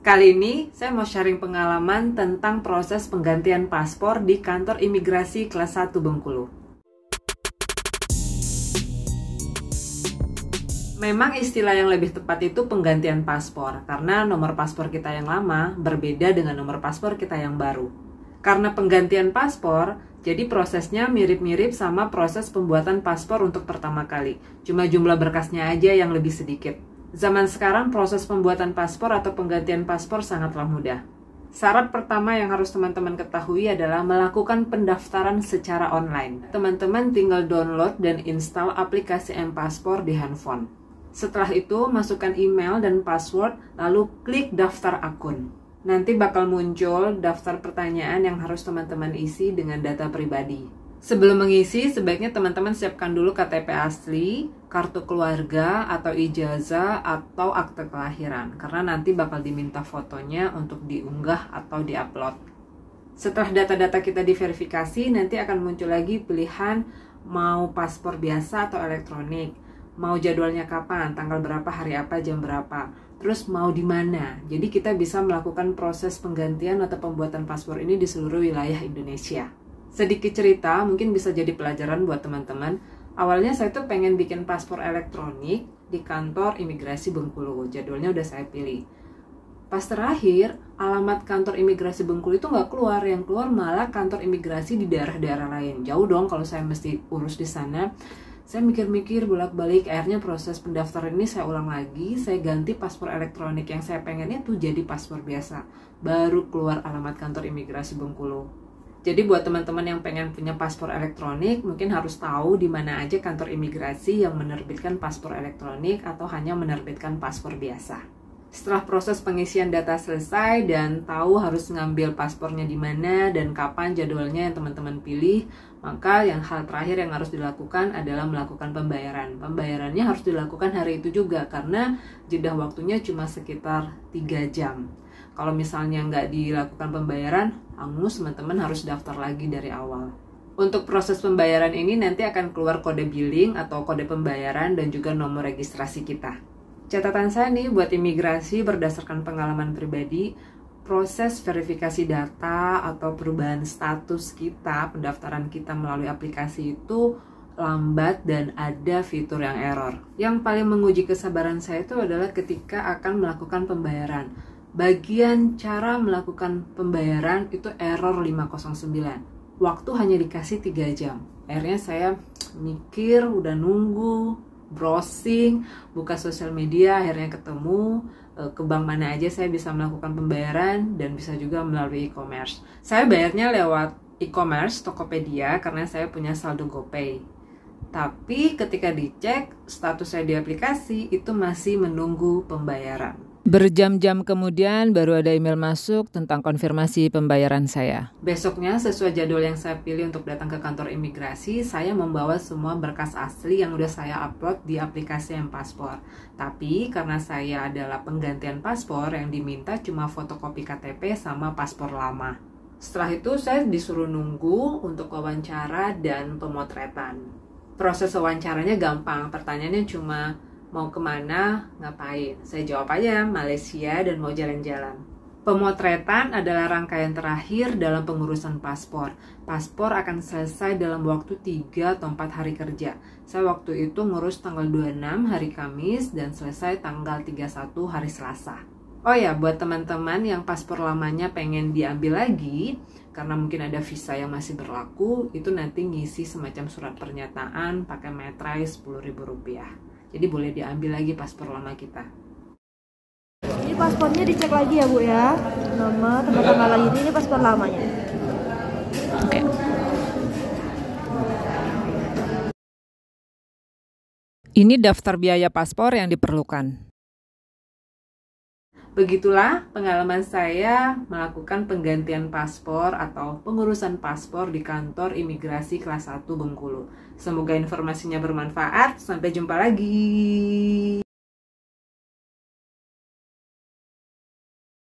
Kali ini saya mau sharing pengalaman tentang proses penggantian paspor di kantor imigrasi kelas 1 Bengkulu. Memang istilah yang lebih tepat itu penggantian paspor, karena nomor paspor kita yang lama berbeda dengan nomor paspor kita yang baru. Karena penggantian paspor, jadi prosesnya mirip-mirip sama proses pembuatan paspor untuk pertama kali. Cuma jumlah berkasnya aja yang lebih sedikit. Zaman sekarang proses pembuatan paspor atau penggantian paspor sangatlah mudah. Syarat pertama yang harus teman-teman ketahui adalah melakukan pendaftaran secara online. Teman-teman tinggal download dan install aplikasi M-Paspor di handphone. Setelah itu, masukkan email dan password, lalu klik daftar akun. Nanti bakal muncul daftar pertanyaan yang harus teman-teman isi dengan data pribadi. Sebelum mengisi, sebaiknya teman-teman siapkan dulu KTP asli, kartu keluarga, atau ijazah, atau akte kelahiran. Karena nanti bakal diminta fotonya untuk diunggah atau diupload. Setelah data-data kita diverifikasi, nanti akan muncul lagi pilihan mau paspor biasa atau elektronik. Mau jadwalnya kapan, tanggal berapa, hari apa, jam berapa. Terus mau di mana. Jadi kita bisa melakukan proses penggantian atau pembuatan paspor ini di seluruh wilayah Indonesia. Sedikit cerita, mungkin bisa jadi pelajaran buat teman-teman. Awalnya saya tuh pengen bikin paspor elektronik di kantor imigrasi Bengkulu. Jadwalnya udah saya pilih. Pas terakhir, alamat kantor imigrasi Bengkulu itu nggak keluar. Yang keluar malah kantor imigrasi di daerah-daerah lain. Jauh dong kalau saya mesti urus di sana. Saya mikir-mikir bolak-balik, akhirnya proses pendaftaran ini saya ulang lagi. Saya ganti paspor elektronik yang saya pengennya tuh jadi paspor biasa. Baru keluar alamat kantor imigrasi Bengkulu. Jadi buat teman-teman yang pengen punya paspor elektronik, mungkin harus tahu di mana aja kantor imigrasi yang menerbitkan paspor elektronik atau hanya menerbitkan paspor biasa. Setelah proses pengisian data selesai dan tahu harus ngambil paspornya di mana dan kapan jadwalnya yang teman-teman pilih, maka hal terakhir yang harus dilakukan adalah melakukan pembayaran. Pembayarannya harus dilakukan hari itu juga karena jeda waktunya cuma sekitar 3 jam. Kalau misalnya nggak dilakukan pembayaran, angus teman-teman harus daftar lagi dari awal. Untuk proses pembayaran ini nanti akan keluar kode billing atau kode pembayaran dan juga nomor registrasi kita. Catatan saya nih buat imigrasi berdasarkan pengalaman pribadi, proses verifikasi data atau perubahan status kita, pendaftaran kita melalui aplikasi itu lambat dan ada fitur yang error. Yang paling menguji kesabaran saya itu adalah ketika akan melakukan pembayaran. Bagian cara melakukan pembayaran itu error 509. Waktu hanya dikasih 3 jam. Akhirnya saya mikir, udah nunggu, browsing, buka sosial media, akhirnya ketemu ke bank mana aja saya bisa melakukan pembayaran dan bisa juga melalui e-commerce. Saya bayarnya lewat e-commerce, Tokopedia, karena saya punya saldo GoPay. Tapi ketika dicek status saya di aplikasi itu masih menunggu pembayaran. Berjam-jam kemudian baru ada email masuk tentang konfirmasi pembayaran saya. Besoknya sesuai jadwal yang saya pilih untuk datang ke kantor imigrasi, saya membawa semua berkas asli yang udah saya upload di aplikasi M-Paspor. Tapi karena saya adalah penggantian paspor yang diminta cuma fotokopi KTP sama paspor lama. Setelah itu saya disuruh nunggu untuk wawancara dan pemotretan. Proses wawancaranya gampang, pertanyaannya cuma mau kemana, ngapain? Saya jawab aja, Malaysia dan mau jalan-jalan. Pemotretan adalah rangkaian terakhir dalam pengurusan paspor. Paspor akan selesai dalam waktu 3 atau 4 hari kerja. Saya waktu itu ngurus tanggal 26 hari Kamis dan selesai tanggal 31 hari Selasa. Oh ya, buat teman-teman yang paspor lamanya pengen diambil lagi, karena mungkin ada visa yang masih berlaku, itu nanti ngisi semacam surat pernyataan pakai metrai Rp10.000. Jadi boleh diambil lagi paspor lama kita. Ini paspornya dicek lagi ya Bu ya. Nama, tanggal lahir, ini paspor lamanya. Oke. Ini daftar biaya paspor yang diperlukan. Begitulah pengalaman saya melakukan penggantian paspor atau pengurusan paspor di kantor imigrasi kelas 1 Bengkulu. Semoga informasinya bermanfaat. Sampai jumpa lagi.